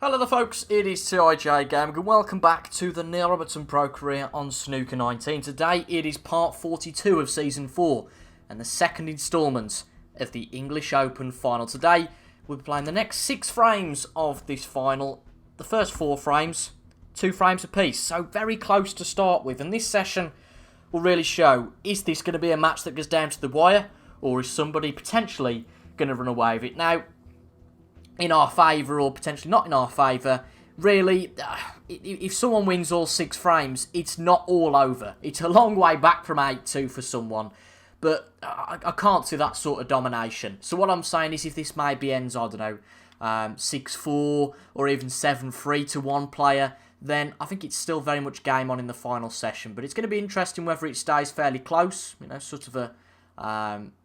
Hello there folks, it is TIJ Gaming and welcome back to the Neil Robertson Pro Career on Snooker 19. Today it is part 42 of Season 4 and the second instalment of the English Open final. Today we'll be playing the next 6 frames of this final. The first 4 frames, 2 frames apiece, so very close to start with. And this session will really show, is this going to be a match that goes down to the wire, or is somebody potentially going to run away with it? Now, in our favour or potentially not in our favour, really, if someone wins all 6 frames, it's not all over. It's a long way back from 8-2 for someone, but I can't see that sort of domination. So what I'm saying is if this maybe ends, I don't know, 6-4 or even 7-3 to one player, then I think it's still very much game on in the final session. But it's going to be interesting whether it stays fairly close, you know, sort of a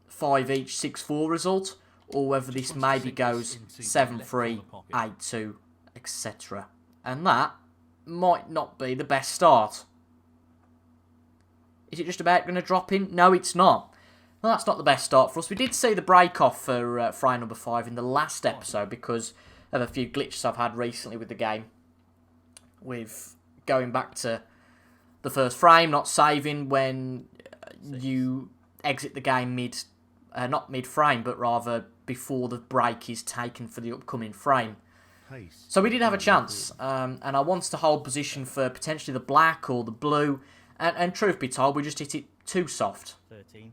5 each, 6-4 result, or whether this maybe goes 7-3, 8-2, etc. And that might not be the best start. Is it just about going to drop in? No, it's not. Well, that's not the best start for us. We did see the break-off for frame number 5 in the last episode because of a few glitches I've had recently with the game. With going back to the first frame, not saving when you exit the game not mid-frame, but rather before the break is taken for the upcoming frame. So we did have a chance, and I wanted to hold position for potentially the black or the blue, and truth be told, we just hit it too soft. 13.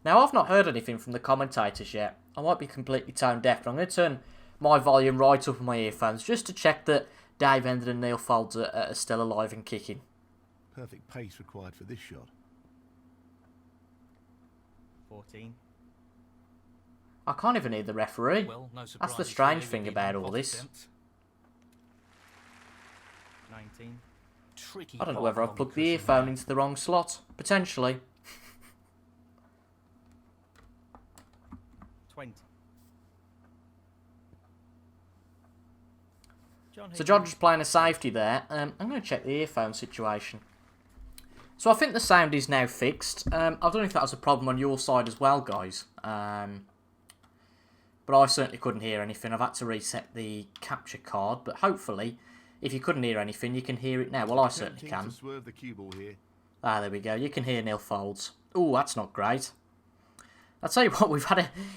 Now, I've not heard anything from the commentators yet. I might be completely tone deaf, but I'm going to turn my volume right up on my earphones just to check that Dave Ender and Neil Folds are still alive and kicking. Perfect pace required for this shot. 14. I can't even hear the referee. Well, no That's the surprises strange here thing with about the all this. attempt. 19. Tricky I don't know ball whether I've on plugged the the cushion earphone into the wrong slot. Potentially. 20. So John just playing a safety there. I'm going to check the earphone situation. So I think the sound is now fixed. I don't know if that was a problem on your side as well, guys. But I certainly couldn't hear anything. I've had to reset the capture card. But hopefully, if you couldn't hear anything, you can hear it now. Well, I certainly can. Swerve the cue ball here. Ah, there we go. You can hear Neil Folds. Oh, that's not great. I'll tell you what,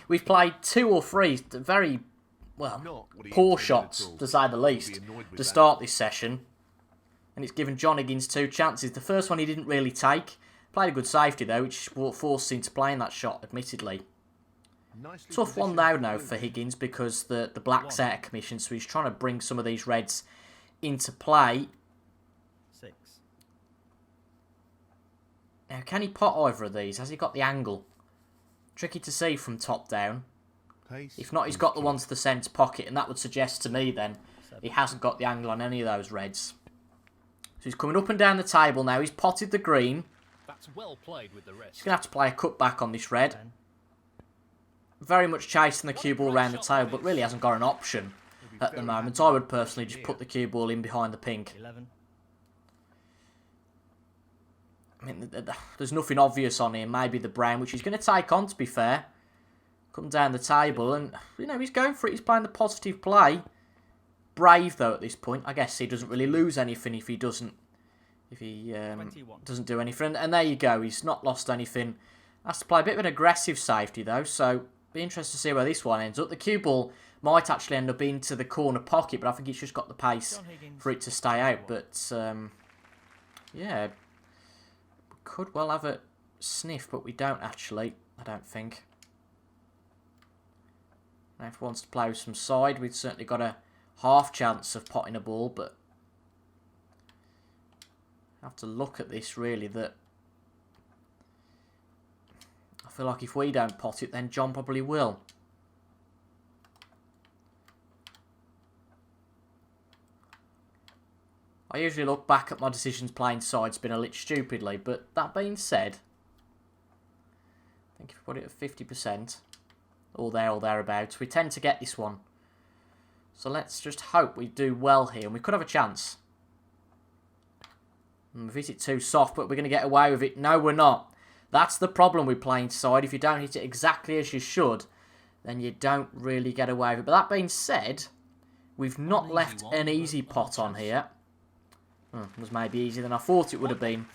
we've played 2 or 3 very, well, poor shots, to say the least, to start this session. And it's given John Higgins 2 chances. The first one he didn't really take. Played a good safety, though, which forced him to play in that shot, admittedly. Tough one now for Higgins, because the black's out of commission, so he's trying to bring some of these reds into play. 6. Now, can he pot either of these? Has he got the angle? Tricky to see from top down. If not, he's got the one to the centre pocket, and that would suggest to me then he hasn't got the angle on any of those reds. So he's coming up and down the table now. He's potted the green. That's well played with the rest. He's going to have to play a cutback on this red. Very much chasing the cue ball around the table, but really hasn't got an option at the moment. I would personally just put the cue ball in behind the pink. 11. I mean, there's nothing obvious on here. Maybe the brown, which he's going to take on, to be fair. Come down the table, and, you know, he's going for it. He's playing the positive play. Brave, though, at this point. I guess he doesn't really lose anything if he doesn't doesn't do anything. And there you go. He's not lost anything. Has to play a bit of an aggressive safety, though, so be interested to see where this one ends up. The cue ball might actually end up into the corner pocket, but I think it's just got the pace for it to stay out. But, yeah, we could well have a sniff, but we don't actually, I don't think. Now, if he wants to play with some side, we've certainly got a half chance of potting a ball, but I have to look at this, really, that I feel like if we don't pot it, then John probably will. I usually look back at my decisions playing side spin a little stupidly, but that being said, I think if we put it at 50%, or there or thereabouts, we tend to get this one. So let's just hope we do well here, and we could have a chance. We've hit it too soft, but we're going to get away with it. No, we're not. That's the problem with playing side. If you don't hit it exactly as you should, then you don't really get away with it. But that being said, we've not left an easy pot on here. It was maybe easier than I thought it would have been.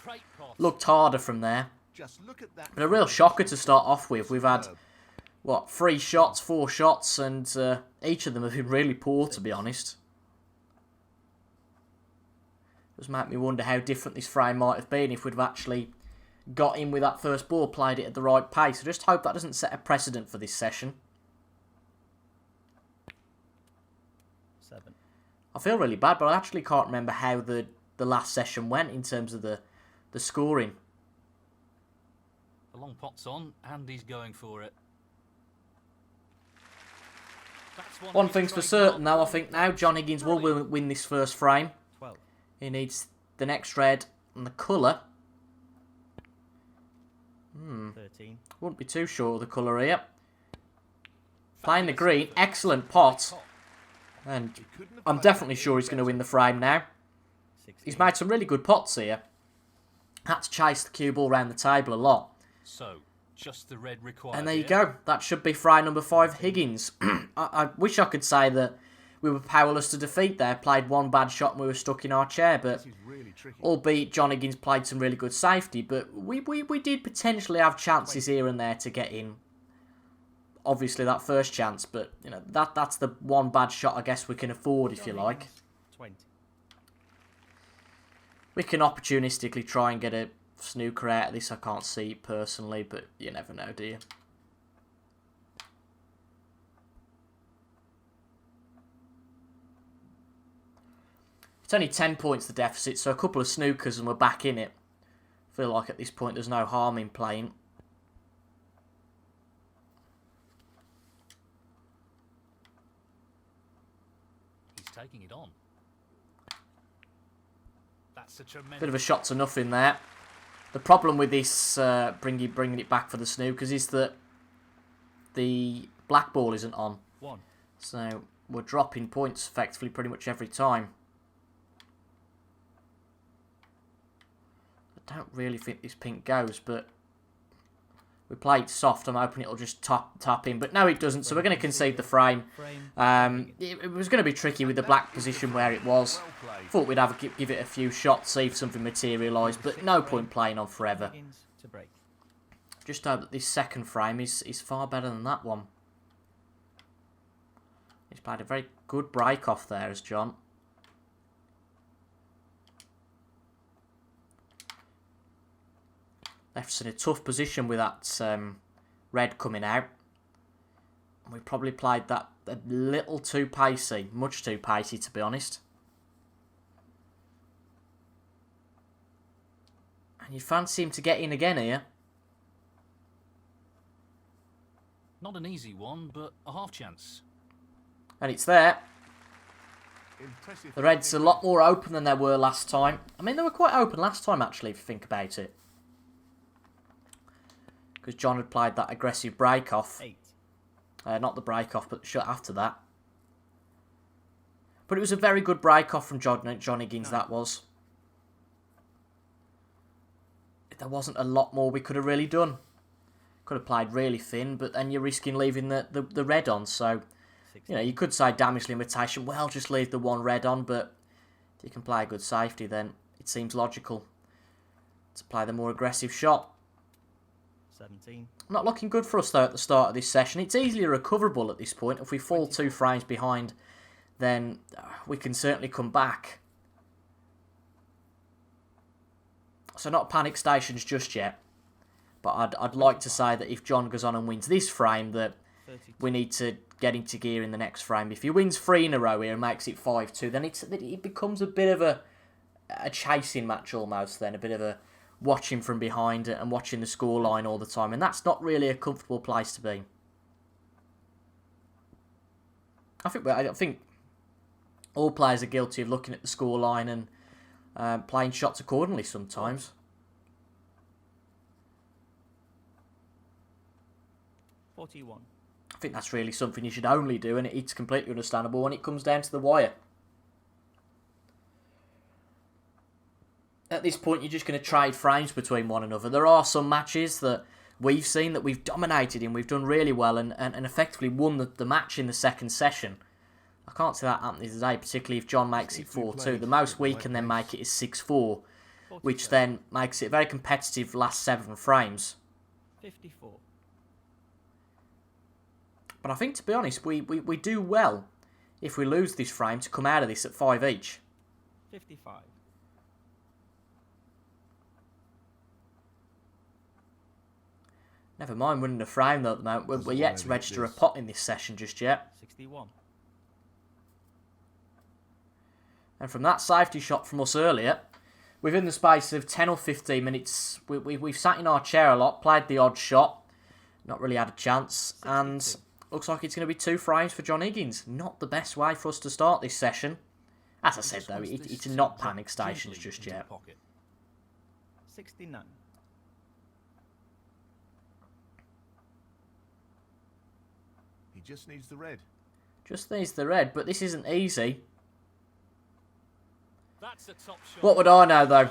Looked harder from there. Just look at that. But a real shocker to start off with. We've had, what, 3 shots, 4 shots, and each of them have been really poor, to be honest. It does make me wonder how different this frame might have been if we'd have actually got in with that first ball, played it at the right pace. I just hope that doesn't set a precedent for this session. 7. I feel really bad, but I actually can't remember how the last session went in terms of the scoring. The long pot's on, and he's going for it. One thing's for certain, though, I think now John Higgins will win this first frame. 12. He needs the next red and the colour. 13. Wouldn't be too sure of the colour here. Playing the green, excellent pot. And I'm definitely sure he's going to win the frame now. 16. He's made some really good pots here. Had to chase the cue ball around the table a lot. So, just the red required. And there you go. That should be frame number 5, Higgins. I wish I could say that we were powerless to defeat there. Played one bad shot and we were stuck in our chair. But This is really tricky. albeit John Higgins played some really good safety. But we did potentially have chances here and there to get in. Obviously that first chance. But you know that's the one bad shot I guess we can afford, if you like. 20. We can opportunistically try and get a snooker out of this. I can't see it personally, but you never know, do you? It's only 10 points the deficit, so a couple of snookers and we're back in it. I feel like at this point there's no harm in playing. He's taking it on. That's a tremendous... Bit of a shot to nothing there. The problem with this bringing it back for the snookers is that the black ball isn't on. 1. So we're dropping points effectively pretty much every time. I don't really think this pink goes, but we played soft. I'm hoping it'll just tap in, but no, it doesn't. So we're going to concede the frame. It was going to be tricky with the black position where it was. Thought we'd have give it a few shots, see if something materialised, but no point playing on forever. Higgins to break. Just hope that this second frame is far better than that one. He's played a very good break off there as John. Left us in a tough position with that red coming out. We probably played that a little too pacey. Much too pacey, to be honest. And you fancy him to get in again here. Not an easy one, but a half chance. And it's there. Impressive. The Reds are a lot more open than they were last time. I mean, they were quite open last time, actually, if you think about it. Because John had played that aggressive break-off. 8. Not the break-off, but the shot after that. But it was a very good break-off from John Higgins, that was. There wasn't a lot more we could have really done. Could have played really thin, but then you're risking leaving the red on. So, you know, you could say damage limitation. Well, just leave the one red on, but if you can play a good safety, then it seems logical to play the more aggressive shot. 17. Not looking good for us, though, at the start of this session. It's easily recoverable at this point. If we fall 2 frames behind, then we can certainly come back. So not panic stations just yet. But I'd like to say that if John goes on and wins this frame, that 32. we need to get into gear in the next frame. If he wins 3 in a row here and makes it 5-2, then it becomes a bit of a chasing match almost then. A bit of a watching from behind and watching the scoreline all the time. And that's not really a comfortable place to be. I think all players are guilty of looking at the scoreline and playing shots accordingly sometimes. 41. I think that's really something you should only do, and it's completely understandable when it comes down to the wire. At this point, you're just going to trade frames between one another. There are some matches that we've seen that we've dominated in, we've done really well, and effectively won the match in the second session. I can't see that happening today, particularly if John makes it 4-2. The most we can then make it is 6-4, which then makes it very competitive last 7 frames. 54. But I think, to be honest, we do well if we lose this frame to come out of this at 5 each. 55. Never mind winning a frame though at the moment. We're yet to register a pot in this session just yet. 61. And from that safety shot from us earlier, within the space of 10 or 15 minutes, we've sat in our chair a lot, played the odd shot, not really had a chance, 62. and looks like it's going to be 2 frames for John Higgins. Not the best way for us to start this session. As I said though, it's not panic stations just yet. 69. He just needs the red. Just needs the red, but this isn't easy. That's a top shot. What would I know though?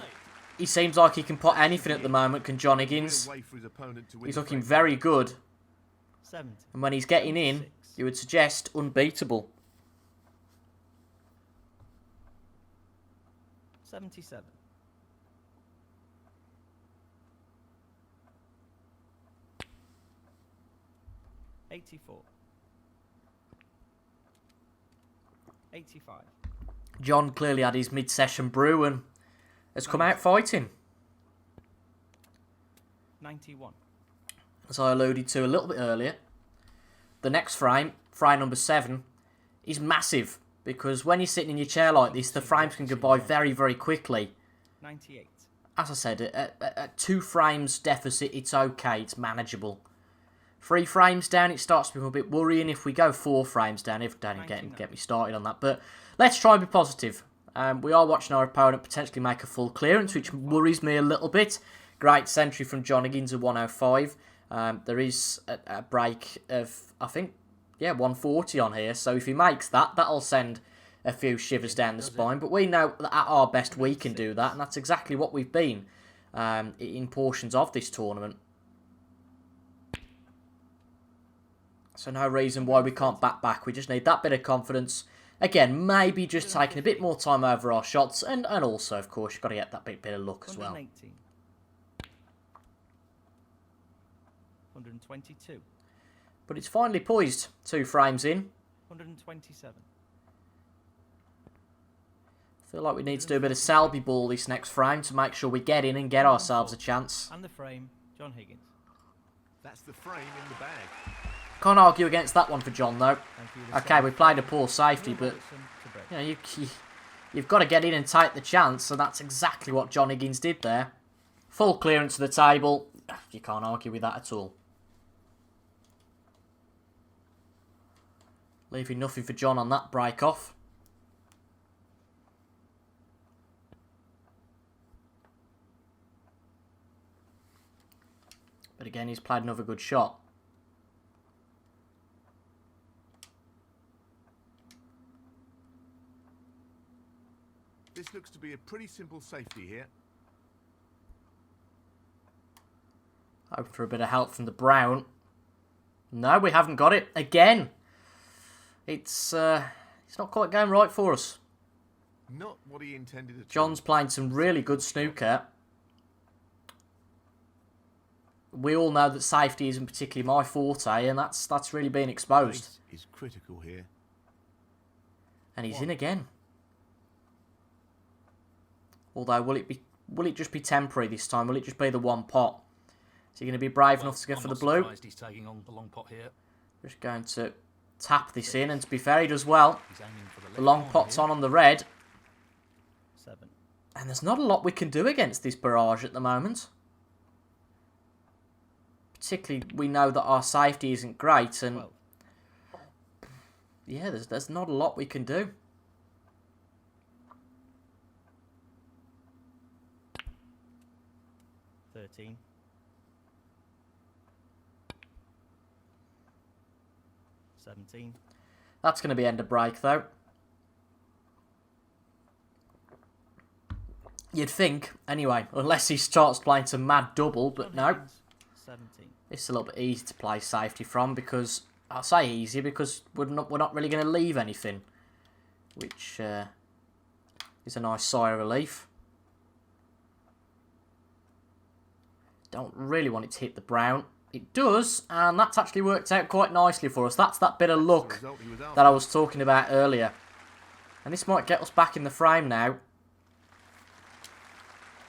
He seems like he can pot anything at the moment, can John Higgins. Way for his opponent to win He's the looking frame. very good. 70. And when he's getting in, 76. you would suggest unbeatable. 77. 84. 85. John clearly had his mid-session brew and has come out fighting. 91. As I alluded to a little bit earlier, the next frame, frame number 7, is massive. Because when you're sitting in your chair like this, the frames can go by very, very quickly. 98. As I said, at 2 frames deficit, it's okay, it's manageable. 3 frames down, it starts to become a bit worrying. If we go 4 frames down, if don't get me started on that. But let's try and be positive. We are watching our opponent potentially make a full clearance, which worries me a little bit. Great century from John Higgins at 105. There is a break of, I think, 140 on here. So if he makes that, that'll send a few shivers down the spine. But we know that at our best we can do that, and that's exactly what we've been in portions of this tournament. So no reason why we can't back. We just need that bit of confidence. Again, maybe just taking a bit more time over our shots, and also, of course, you've got to get that bit of luck as well. 118. 122. But it's finally poised. 2 frames in. 127. I feel like we need to do a bit of Selby ball this next frame to make sure we get in and get ourselves a chance. And the frame, John Higgins. That's the frame in the bag. Can't argue against that one for John, though. Thank you, Okay, we played a poor safety, but Robertson to break. you know, you've got to get in and take the chance, so that's exactly what John Higgins did there. Full clearance to the table. You can't argue with that at all. Leaving nothing for John on that break off. But again, he's played another good shot. This looks to be a pretty simple safety here. Hoping for a bit of help from the brown. No, we haven't got it. Again. It's not quite going right for us. Not what he intended at all. John's playing some really good snooker. We all know that safety isn't particularly my forte, and that's really been exposed. Pace is critical here. And he's in again. Although, will it just be temporary this time? Will it just be the one pot? Is he going to be brave enough to go for the blue? Surprised he's taking on the long pot here. Just going to tap this in, and to be fair, he does well. He's aiming for the The left long corner pot's here. on the red. 7. And there's not a lot we can do against this barrage at the moment. Particularly, we know that our safety isn't great, and 12. yeah, there's not a lot we can do. 13. 17. That's going to be end of break, though. You'd think, anyway, unless he starts playing some mad double, but John no. Higgins, 17. It's a little bit easy to play safety from because, I'll say easy because we're not really going to leave anything, which is a nice sigh of relief. Don't really want it to hit the brown. It does, and that's actually worked out quite nicely for us. That's that bit of luck that I was talking about earlier. And this might get us back in the frame now.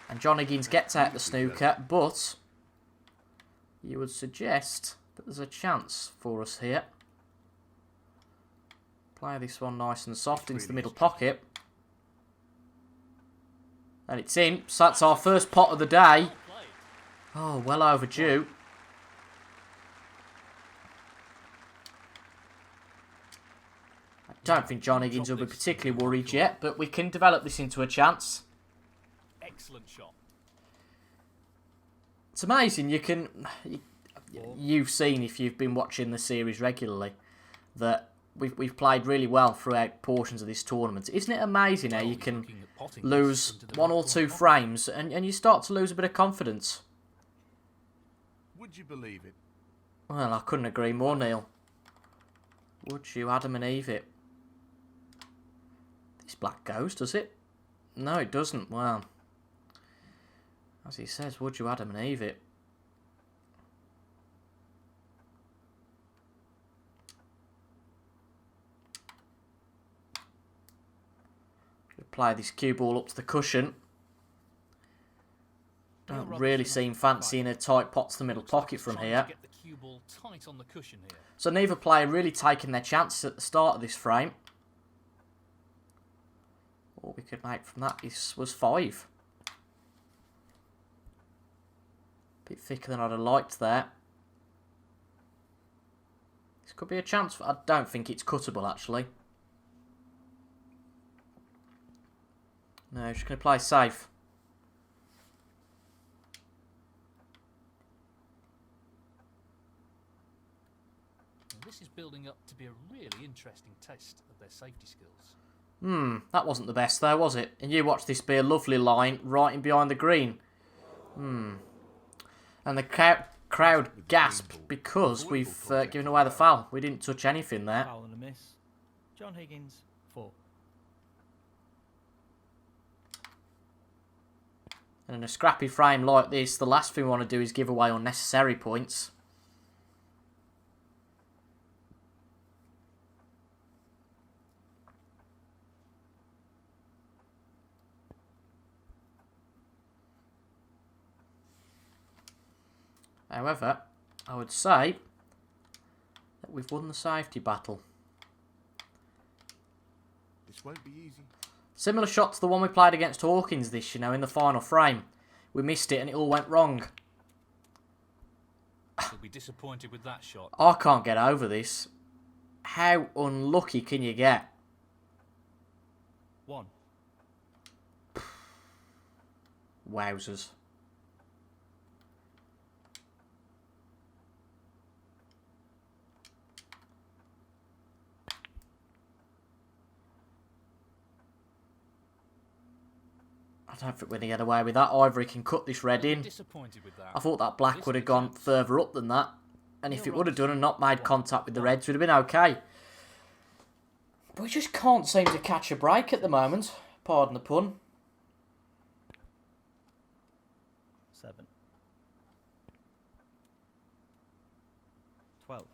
And John Higgins gets out the snooker, but you would suggest that there's a chance for us here. Play this one nice and soft into the middle pocket. And it's in, so that's our first pot of the day. Oh, well overdue. I don't think John Higgins will be particularly worried yet, but we can develop this into a chance. Excellent shot. It's amazing. You've seen, if you've been watching the series regularly, that we've played really well throughout portions of this tournament. Isn't it amazing how you can lose one or two frames and you start to lose a bit of confidence? Would you believe it? Well, I couldn't agree more, Neil. Would you Adam and Eve it? This black goes, does it? No, it doesn't. Well, as he says, would you Adam and Eve it? Apply this cue ball up to the cushion. Don't really seem fancying a tight pot to the middle pocket from here. Get the cue ball tight on the cushion here. So neither player really taking their chances at the start of this frame. All we could make from that was 5. Bit thicker than I'd have liked there. This could be a chance. I don't think it's cuttable, actually. No, just going to play safe. This is building up to be a really interesting test of their safety skills. That wasn't the best there, was it? And you watch this be a lovely line right in behind the green. And the crowd gasped because we've given away the foul. We didn't touch anything there. Foul and a miss. John Higgins, 4. And in a scrappy frame like this, the last thing we want to do is give away unnecessary points. However, I would say that we've won the safety battle. This won't be easy. Similar shot to the one we played against Hawkins in the final frame. We missed it and it all went wrong. He'll be disappointed with that shot. I can't get over this. How unlucky can you get? 1. Wowzers. I don't think we're going to get away with that. Either he can cut this red in. Disappointed with that. I thought that black would have gone further up than that. And if it would have done and not made contact with the reds, we'd have been okay. But we just can't seem to catch a break at the moment. Pardon the pun. 7. 12.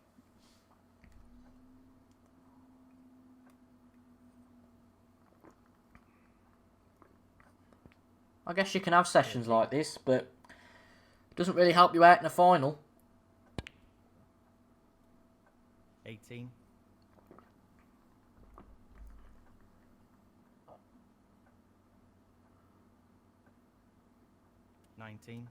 I guess you can have sessions like this, but it doesn't really help you out in a final. 18. 19.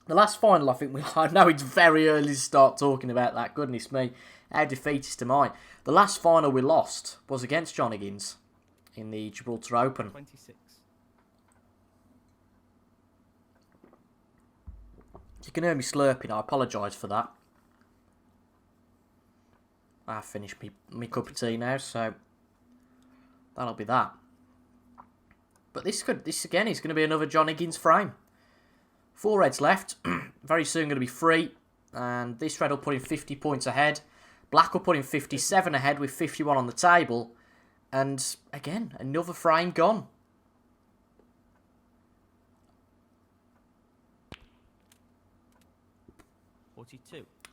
The last final, I think, I know it's very early to start talking about that. Goodness me, how defeatist am I? The last final we lost was against John Higgins in the Gibraltar Open. 26. You can hear me slurping. I apologise for that. I've finished me cup of tea now, so that'll be that. But this again is going to be another John Higgins frame. 4 reds left. Very soon going to be 3. And this red will put him 50 points ahead. Black will put him 57 ahead with 51 on the table. And again, another frame gone.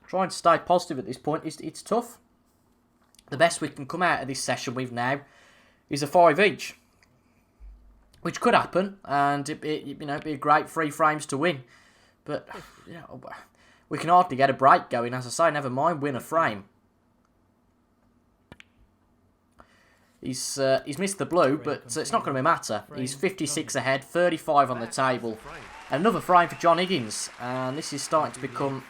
Trying to stay positive at this point, it's tough. The best we can come out of this session with now is a 5 each. Which could happen, and it'd be a great 3 frames to win. But we can hardly get a break going, as I say, never mind win a frame. He's missed the blue, but it's not going to matter. He's 56 ahead, 35 on the table. Another frame for John Higgins, and this is starting to become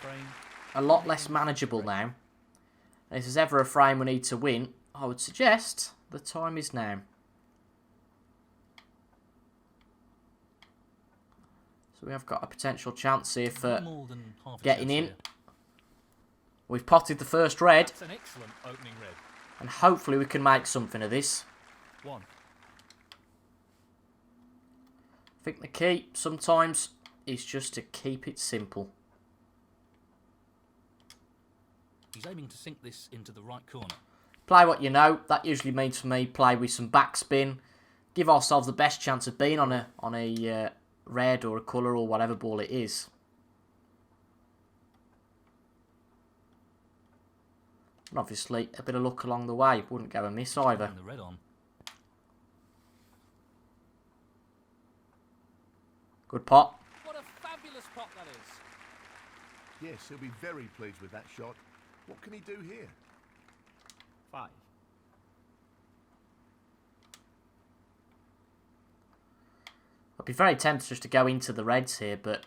a lot less manageable now. And if there's ever a frame we need to win, I would suggest the time is now. So we have got a potential chance here for getting in. We've potted the first red. That's an excellent opening red. And hopefully we can make something of this. 1. I think the key sometimes is just to keep it simple. He's aiming to sink this into the right corner. Play what you know. That usually means for me play with some backspin. Give ourselves the best chance of being on a red or a colour or whatever ball it is. And obviously a bit of luck along the way. Wouldn't go amiss either. The red on. Good pot. What a fabulous pot that is. Yes, he'll be very pleased with that shot. What can he do here? 5. I'd be very tempted just to go into the reds here, but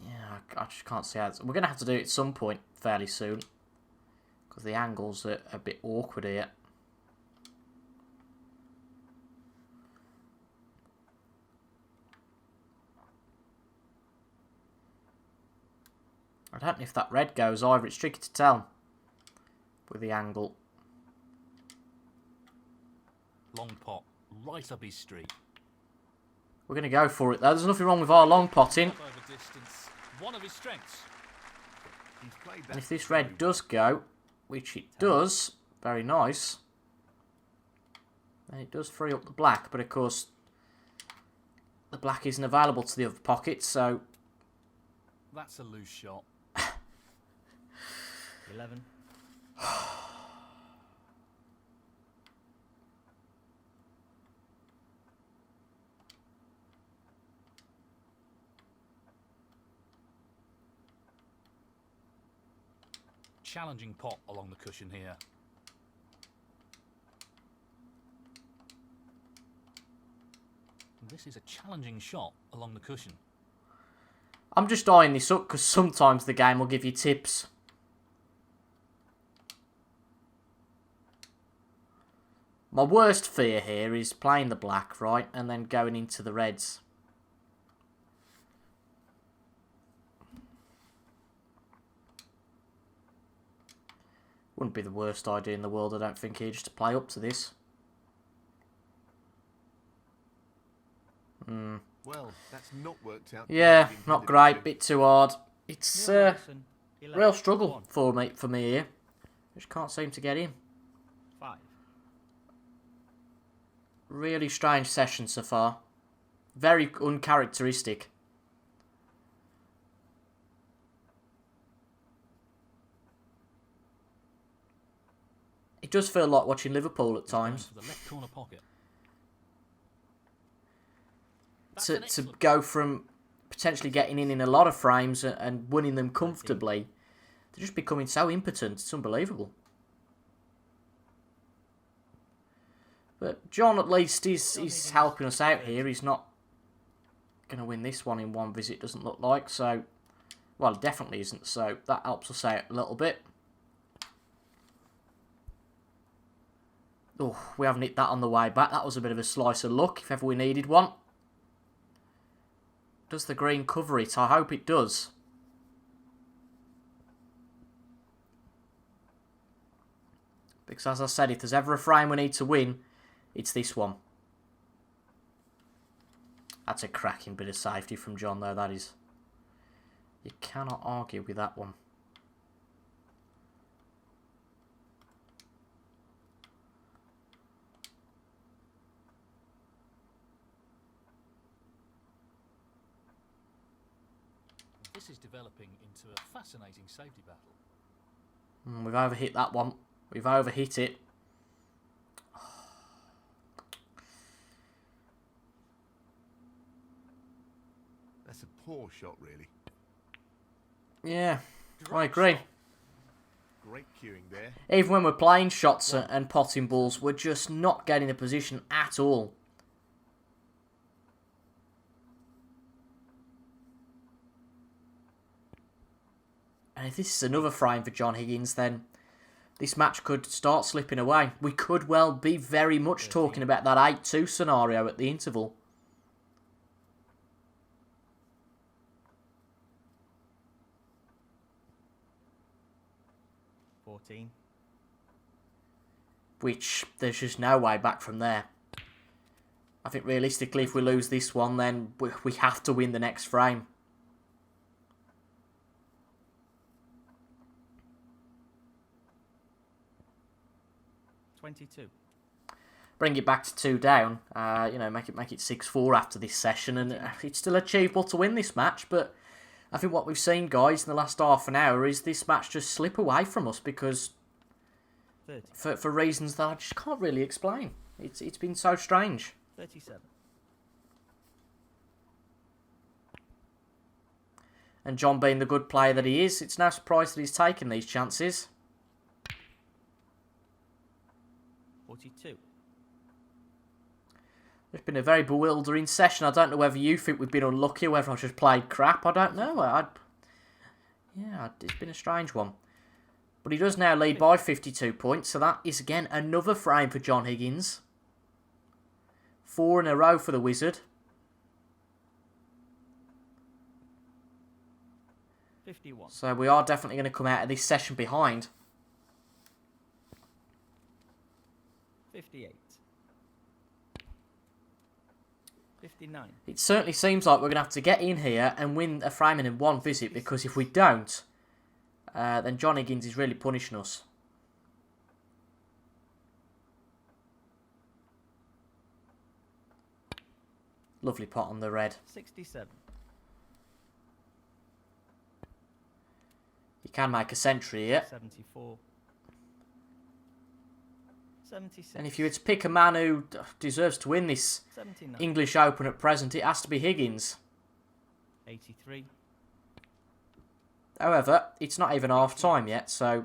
yeah, I just can't see how we're going to have to do it at some point fairly soon, because the angles are a bit awkward here. I don't know if that red goes either. It's tricky to tell with the angle. Long pot, right up his street. We're going to go for it though. There's nothing wrong with our long potting. Up over distance, one of his strengths. He's played that. And if this red does go, which it does, very nice. And it does free up the black, but of course the black isn't available to the other pocket, so That's a loose shot. 11. Challenging pot along the cushion here. This is a challenging shot along the cushion. I'm just eyeing this up because sometimes the game will give you tips. My worst fear here is playing the black, right, and then going into the reds. Wouldn't be the worst idea in the world, I don't think, here, just to play up to this. Well, that's not worked out. Yeah, He not intended great, to. bit too hard. It's Robertson, 11. real struggle 1. for me here. Just can't seem to get in. 5. Really strange session so far. Very uncharacteristic. It does feel like watching Liverpool at times. To the left corner pocket. To go from potentially getting in a lot of frames and winning them comfortably, to just becoming so impotent. It's unbelievable. But John at least is helping us out here. He's not going to win this one in one visit, doesn't look like. So, well, it definitely isn't. So that helps us out a little bit. Oh, we haven't hit that on the way back. That was a bit of a slice of luck if ever we needed one. Does the green cover it? I hope it does. Because as I said, if there's ever a frame we need to win, it's this one. That's a cracking bit of safety from John, though, that is. You cannot argue with that one. This is developing into a fascinating safety battle. We've overhit that one. We've overhit it. That's a poor shot, really. Yeah, I agree. Great cueing there. Even when we're playing shots and potting balls, we're just not getting the position at all. And if this is another frame for John Higgins, then this match could start slipping away. We could well be very much talking about that 8-2 scenario at the interval. Which, there's just no way back from there. I think realistically, if we lose this one, then we have to win the next frame. Bring it back to 2 down. You know, make it 6-4 after this session, and it's still achievable to win this match. But I think what we've seen, guys, in the last half an hour is this match just slip away from us because for reasons that I just can't really explain. It's been so strange. 37. And John, being the good player that he is, it's no surprise that he's taken these chances. 42. It's been a very bewildering session. I don't know whether you think we've been unlucky or whether I've just played crap. I don't know. Yeah, it's been a strange one. But he does now lead by 52 points, so that is again another frame for John Higgins. 4 in a row for the Wizard. 51. So we are definitely going to come out of this session behind. 58. 59. It certainly seems like we're going to have to get in here and win a framing in one visit, because if we don't, then John Higgins is really punishing us. Lovely pot on the red. 67. You can make a century here. 74. 76. And if you were to pick a man who deserves to win this 79. English Open at present, it has to be Higgins. 83. However, it's not even half time yet, so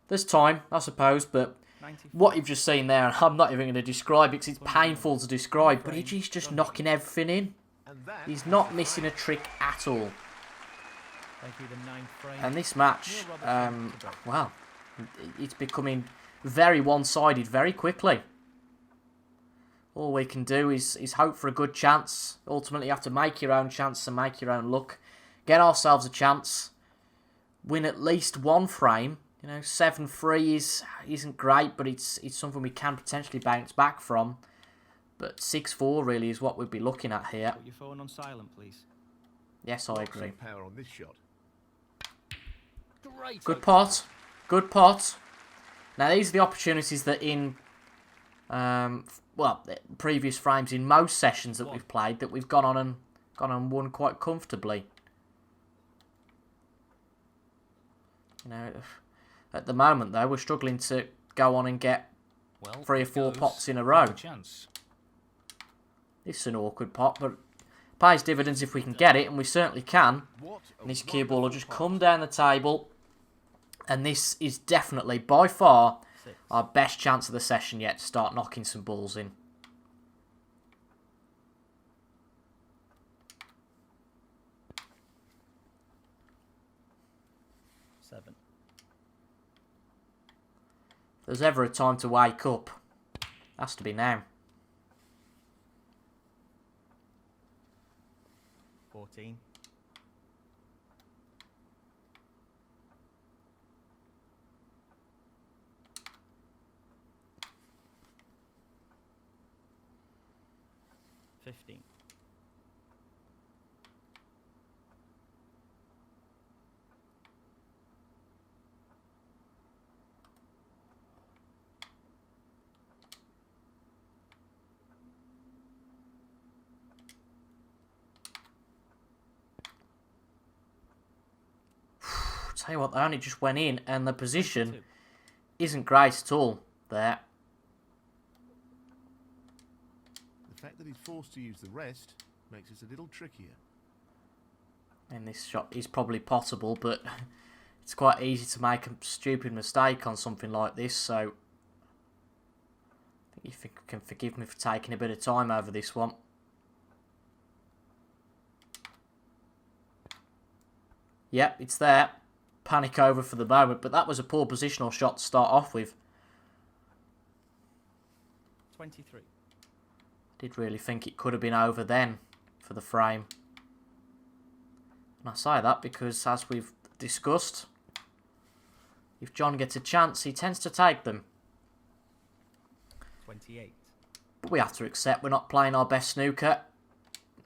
there's time, I suppose, but 94. what you've just seen there, I'm not even going to describe it because it's painful to describe, but he's just knocking everything in. He's not missing a trick at all. Thank you, the 9th frame. And this match, well, it's becoming very one-sided very quickly. All we can do is hope for a good chance. Ultimately, you have to make your own chance and make your own luck. Get ourselves a chance. Win at least one frame. You know, 7-3 isn't great, but it's something we can potentially bounce back from. But 6-4 really is what we'd be looking at here. Put your phone on silent, please. Yes, I agree. Some power on this shot. Great. Good pot. Good pot. Now, these are the opportunities that in, previous frames in most sessions that we've played, that we've gone on and won quite comfortably. You know, at the moment, though, we're struggling to go on and get 3 or 4 pots in a row. Chance. This is an awkward pot, but pays dividends if we can get it, and we certainly can. What a And this cue ball will wonderful just pot. come down the table. And this is definitely, by far, 6. our best chance of the session yet to start knocking some balls in. Seven. If there's ever a time to wake up, it has to be now. 14. 15. tell you what, they only just went in, and the position 22. isn't great at all there. The fact that he's forced to use the rest makes it a little trickier. And this shot is probably potable, but it's quite easy to make a stupid mistake on something like this, so I think you can forgive me for taking a bit of time over this one. Yep, it's there. Panic over for the moment, but that was a poor positional shot to start off with. 23. Did really think it could have been over then for the frame. And I say that because, as we've discussed, if John gets a chance, he tends to take them. 28. But we have to accept we're not playing our best snooker.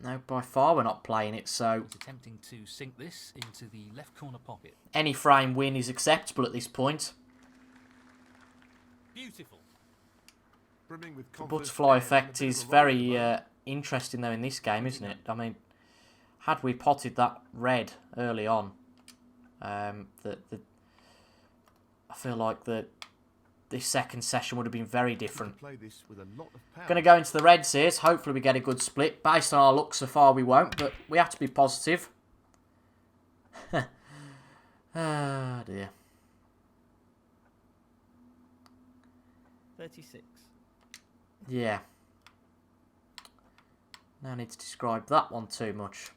No, by far we're not playing it, so He's attempting to sink this into the left corner pocket. any frame win is acceptable at this point. Beautiful. Brimming with The confidence butterfly and a effect bit of is a roll very at the moment. interesting, though, in this game, isn't it? I mean, had we potted that red early on, I feel like this second session would have been very different. Play this with a lot of power. Going to go into the reds here, so hopefully we get a good split. Based on our luck so far, we won't, but we have to be positive. Ah, dear. 36. Yeah. No need to describe that one too much.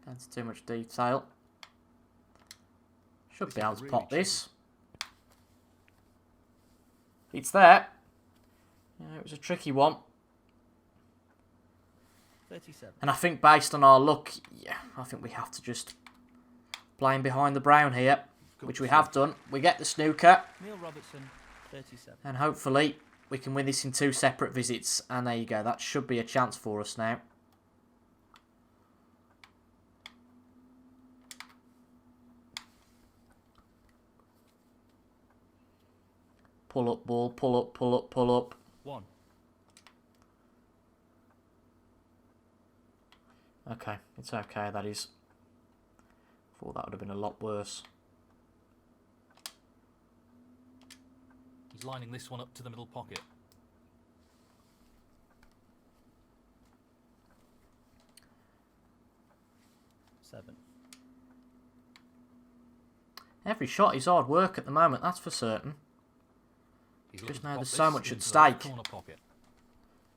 Go into too much detail. Should This be is able to really pot tricky. this. It's there. Yeah, it was a tricky one. 37. And I think based on our luck, yeah, I think we have to just play him behind the brown here, which we have done. We get the snooker, Neil Robertson, 37. and hopefully we can win this in 2 separate visits. And there you go. That should be a chance for us now. Pull up ball, pull up, pull up, pull up. 1. Okay, it's okay, that is. Thought that would have been a lot worse. He's lining this one up to the middle pocket. Seven. Every shot is hard work at the moment, that's for certain. He's Just looking to now pop there's so this much at into the left stake. corner pocket.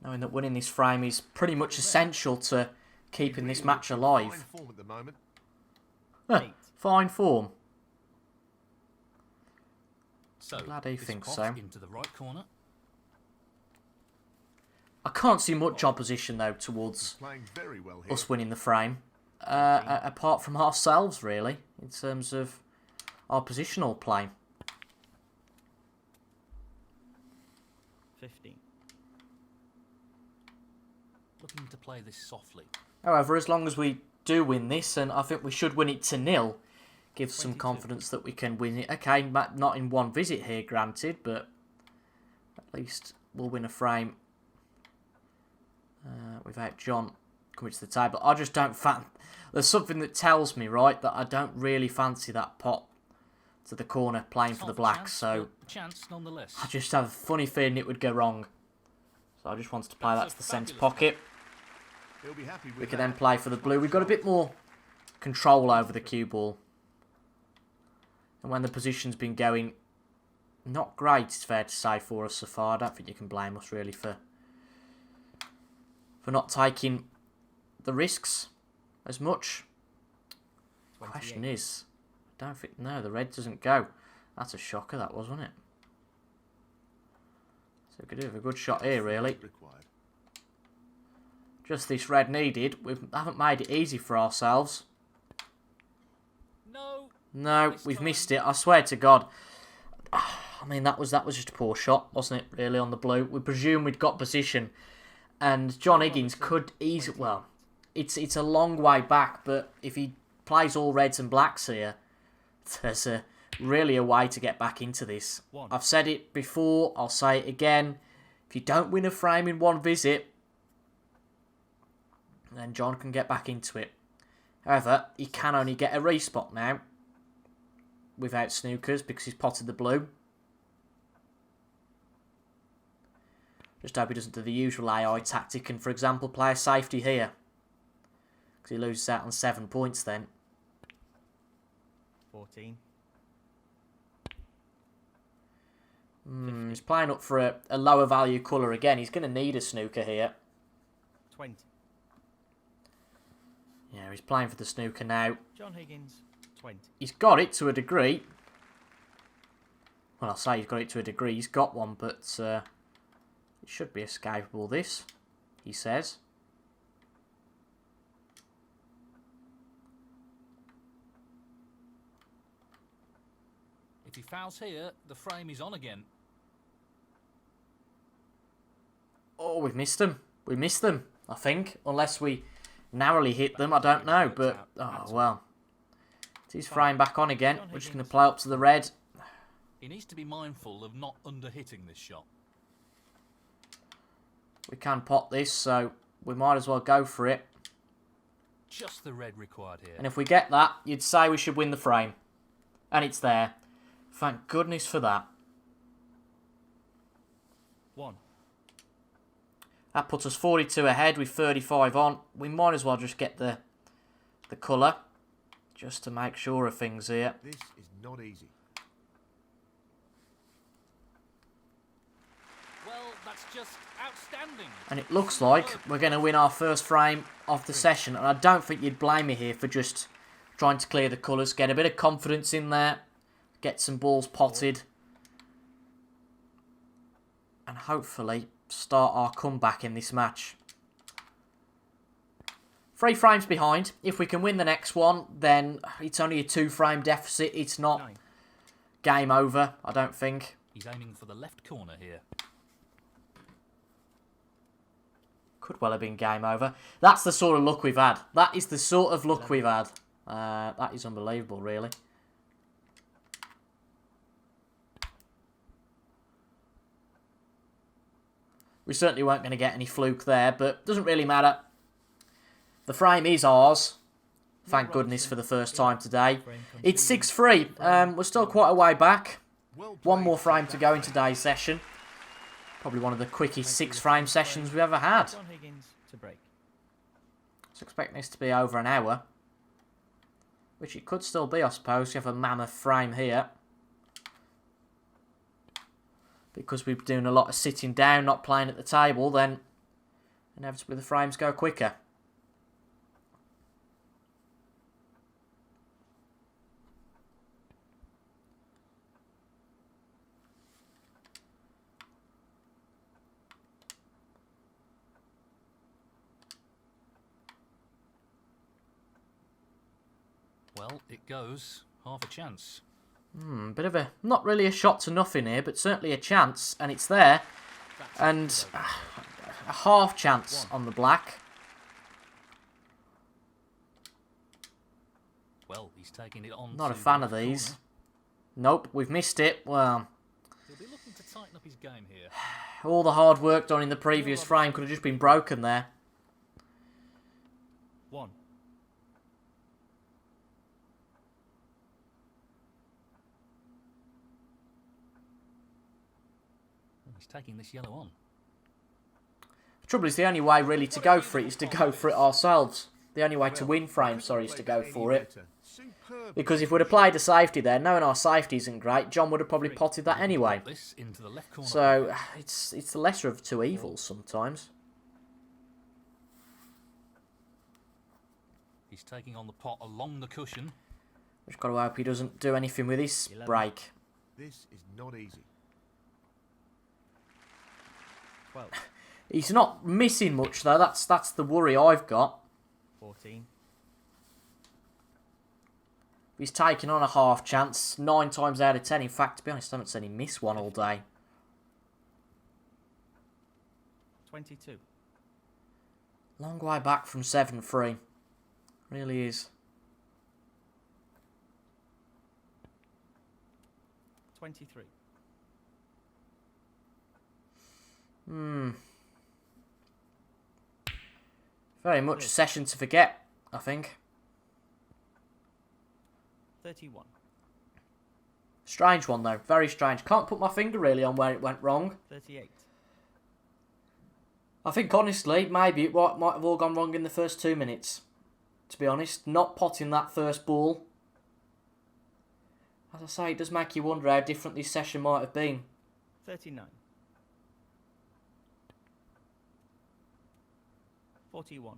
Knowing that winning this frame is pretty much essential to keeping this match alive. Fine form at the moment. Huh, 8. fine form. So, Glad he this thinks off so. into the right corner. I can't see much opposition though towards Playing very well here. us winning the frame. Apart from ourselves, really, in terms of our positional play. 15. Looking to play this softly. However, as long as we do win this, and I think we should win it to 0, gives some 22. confidence that we can win it. Okay, not in one visit here, granted, but at least we'll win a frame without John coming to the table. I just don't there's something that tells me, right, that I don't really fancy that pot to the corner playing for the Half a blacks, chance, so but chance nonetheless. I just have a funny feeling it would go wrong. So I just wanted to play that That's to the a centre fabulous pocket. He'll be happy with We can that. then play for the blue. We've got a bit more control over the cue ball. And when the position's been going not great, it's fair to say, for us so far, I don't think you can blame us really for not taking the risks as much. 28. Question is, I don't think, no, the red doesn't go. That's a shocker, that was, wasn't it? So we could have a good shot here, really. Required. Just this red needed. We haven't made it easy for ourselves. No. No, This we've time. missed it. I swear to God. I mean, that was just a poor shot, wasn't it, really, on the blue? We presume we'd got position. And John Higgins could easily... Well, it's a long way back, but if he plays all reds and blacks here, there's really a way to get back into this. 1. I've said it before, I'll say it again. If you don't win a frame in one visit, then John can get back into it. However, he can only get a respot now without snookers because he's potted the blue. Just hope he doesn't do the usual AI tactic and, for example, play a safety here. Because he loses out on 7 points then. 14. He's playing up for a lower value colour again. He's going to need a snooker here. 20. Yeah, he's playing for the snooker now. John Higgins, 20. He's got it to a degree. Well, I'll say he's got it to a degree. He's got one, but it should be escapable, this, he says. If he fouls here, the frame is on again. Oh, we've missed them. We missed them, I think. Unless we narrowly hit them, I don't know. But, oh, well. It's his frame back on again. We're just going to play up to the red. He needs to be mindful of not under-hitting this shot. We can pot this, so we might as well go for it. Just the red required here. And if we get that, you'd say we should win the frame. And it's there. Thank goodness for that. 1. That puts us 42 ahead with 35 on. We might as well just get the colour. Just to make sure of things here. This is not easy. Well, that's just outstanding. And it looks like we're going to win our first frame of the session. And I don't think you'd blame me here for just trying to clear the colours. Get a bit of confidence in there. Get some balls potted. And hopefully start our comeback in this match. 3 frames behind. If we can win the next one, then it's only a 2-frame deficit. It's not 9. game over, I don't think. He's aiming for the left corner here. Could well have been game over. That's the sort of luck we've had. That is the sort of luck we've had. That is unbelievable, really. We certainly weren't going to get any fluke there, but doesn't really matter. The frame is ours. Thank goodness for the first time today. It's 6-3. We're still quite a way back. One more frame to go in today's session. Probably one of the quickest 6-frame sessions we've ever had. John Higgins to break. I was expecting this to be over an hour. Which it could still be, I suppose. You have a mammoth frame here. Because we're doing a lot of sitting down, not playing at the table, then inevitably the frames go quicker. Well, it goes. Half a chance. Bit of a, not really a shot to nothing here, but certainly a chance, and it's there. And a half chance on the black. Well, he's taking it on. Not a to fan the of left these. corner. Nope, we've missed it. Well, He'll be looking to tighten up his game here. all the hard work done in the previous frame could have just been broken there. 1. He's taking this yellow on. The trouble is, the only way really to go for it is to go for it ourselves. The only way to win frame, sorry, is to go for it. Because if we'd have played a safety there, knowing our safety isn't great, John would have probably potted that anyway. This into the left corner. So, it's the lesser of two evils sometimes. He's taking on the pot along the cushion. Just got to hope he doesn't do anything with his break. This is not easy. 12. He's not missing much though. That's the worry I've got. 14. He's taking on a half chance 9 times out of 10. In fact, to be honest, I haven't seen him miss one all day. 22. Long way back from 7-3. Really is. 23. Very much a session to forget, I think. 31. Strange one though, very strange. Can't put my finger really on where it went wrong. 38. I think honestly, maybe it might have all gone wrong in the first 2 minutes. To be honest, not potting that first ball. As I say, it does make you wonder how different this session might have been. 39. 41.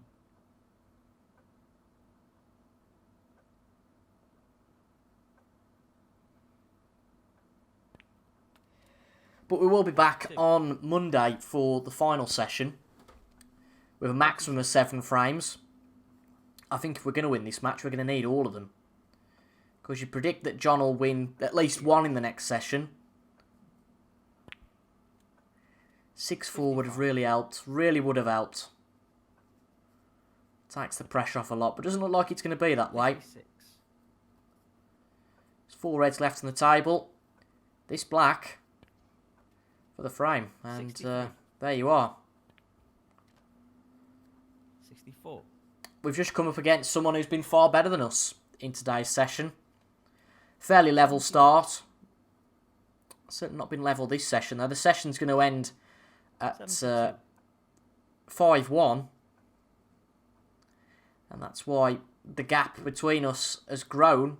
But we will be back on Monday for the final session with a maximum of 7 frames. I think if we're going to win this match, we're going to need all of them. Because you predict that John will win at least one in the next session. 6-4 would have really helped. Really would have helped. Takes the pressure off a lot, but doesn't look like it's going to be that way. 56. There's 4 reds left on the table. This black for the frame. And there you are. 64. We've just come up against someone who's been far better than us in today's session. Fairly level start. Certainly not been level this session though. The session's going to end at 5-1. And that's why the gap between us has grown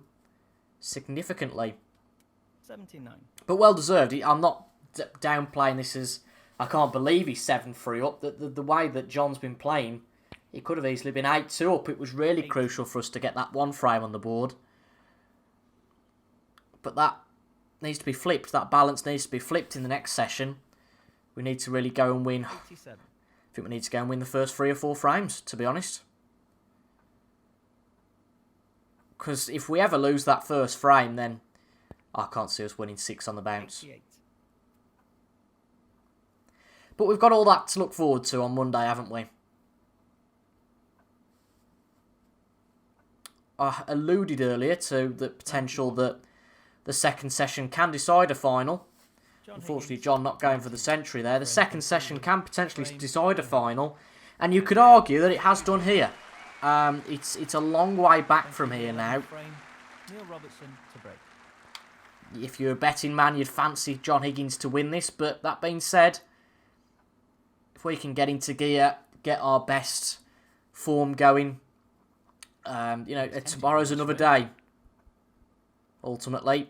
significantly. 79. But well deserved. I'm not downplaying this as I can't believe he's 7-3 up. The way that John's been playing, he could have easily been 8-2 up. It was really crucial for us to get that one frame on the board. But that needs to be flipped. That balance needs to be flipped in the next session. We need to really go and win. 87. I think we need to go and win the first 3 or 4 frames, to be honest. Because if we ever lose that first frame, then I can't see us winning 6 on the bounce. 88. But we've got all that to look forward to on Monday, haven't we? I alluded earlier to the potential that the second session can decide a final. Unfortunately, John not going for the century there. The second session can potentially decide a final. And you could argue that it has done here. It's a long way back from here now. Neil Robertson to break. If you're a betting man, you'd fancy John Higgins to win this. But that being said, if we can get into gear, get our best form going, tomorrow's another day, ultimately.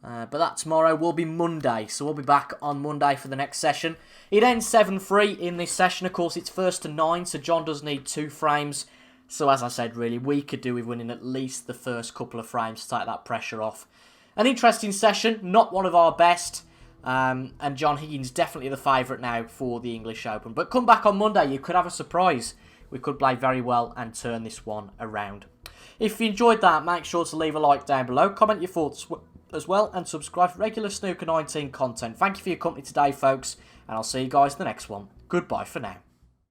But that tomorrow will be Monday, so we'll be back on Monday for the next session. It ends 7-3 in this session. Of course, it's 1st to 9, so John does need 2 frames. So as I said, really, we could do with winning at least the first couple of frames to take that pressure off. An interesting session, not one of our best. And John Higgins definitely the favourite now for the English Open. But come back on Monday, you could have a surprise. We could play very well and turn this one around. If you enjoyed that, make sure to leave a like down below. Comment your thoughts as well and subscribe for regular Snooker 19 content. Thank you for your company today, folks. And I'll see you guys in the next one. Goodbye for now.